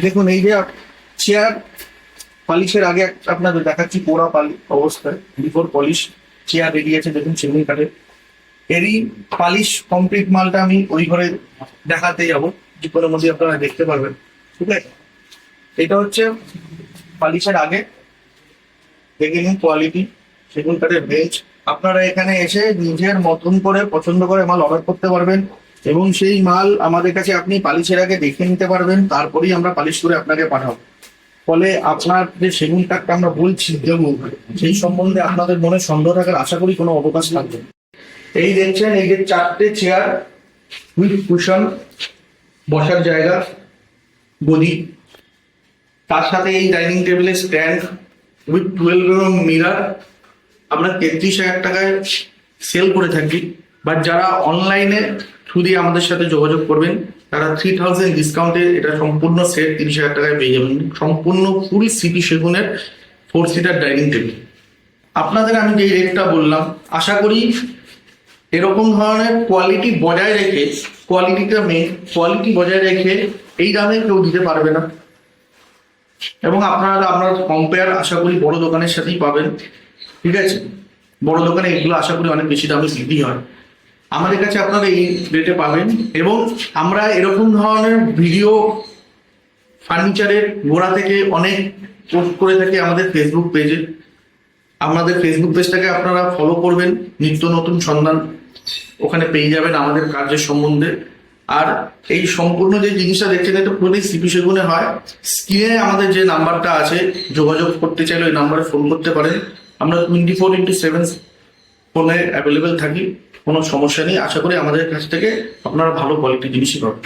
দেখুন এই যে চেয়ার পলিশের আগে আপনাদের দেখাচ্ছি পোড়া অবস্থায় বিফোর পলিশ চেয়ার রেডি আছে। দেখুন সেগুন কাঠের এরই পালিশ কমপ্লিট মালটা আমি ওই ঘরে দেখাতে যাবো, কিছুক্ষণের মধ্যে আপনারা দেখতে পারবেন। ঠিক আছে, এটা হচ্ছে পালিশের আগে, দেখে নিন কোয়ালিটি সেগুন কাঠের বেঞ্চ। আপনারা এখানে এসে নিজের মতন করে পছন্দ করে মাল অর্ডার করতে পারবেন এবং সেই মাল আমাদের কাছে আপনি পালিশের আগে দেখে নিতে পারবেন, তারপরেই আমরা পালিশ করে আপনাকে পাঠাবো। ফলে আপনার যে সেগুন কাঠটা আমরা বলছি দেবো, সেই সম্বন্ধে আপনাদের মনে সন্দেহ থাকার আশা করি কোনো অবকাশ থাকবে না। এই দেখছেন, এই যে 4টে চেয়ার উইথ কুশন, বসার জায়গা, গদি, তার সাথে এই ডাইনিং টেবিলের স্ট্যান্ড উইথ 12 মিরার। আমরা 33,000 টাকায় সেল করে থাকি, বাট যারা অনলাইনে থ্রু দিয়ে আমাদের সাথে যোগাযোগ করবেন তারা 3000 ডিসকাউন্টে এটা সম্পূর্ণ সেট 30,000 টাকায় পেয়ে যাবেন। সম্পূর্ণ ফুল সিপি সেগুনের 4 সিটার ডাইনিং টেবিল। আপনাদের আমি যে রেটটা বললাম, আশা করি এরকম ধরনের কোয়ালিটি বজায় রেখে, কোয়ালিটিটা মেন, কোয়ালিটি বজায় রেখে এই দামে কেউ দিতে পারবে না। এবং আপনারা কম্পেয়ার আশা করি বড় দোকানের সাথেই পাবেন। ঠিক আছে, বড় দোকানে এগুলো আশা করি অনেক বেশি দামে বিক্রি হয়, আমাদের কাছে আপনারা এই রেটে পাবেন। এবং আমরা এরকম ধরনের ভিডিও ফার্নিচারের গোড়া থেকে অনেক পোস্ট করে থাকি আমাদের ফেসবুক পেজে। আমাদের ফেসবুক পেজটাকে আপনারা ফলো করবেন, নিত্য নতুন সন্ধান ওখানে পেয়ে যাবেন আমাদের কাজের সম্বন্ধে। আর এই সম্পূর্ণ যে জিনিসটা দেখছেন এটা পুরোটাই সিপি সেগুনে হয়। স্ক্রিনে আমাদের যে নাম্বারটা আছে, যোগাযোগ করতে চাইলে ওই নাম্বারে ফোন করতে পারেন। আমরা 24/7 ফোনে অ্যাভেলেবেল থাকি, কোনো সমস্যা নেই। আশা করি আমাদের কাছ থেকে আপনারা ভালো কোয়ালিটির জিনিসই পাবেন।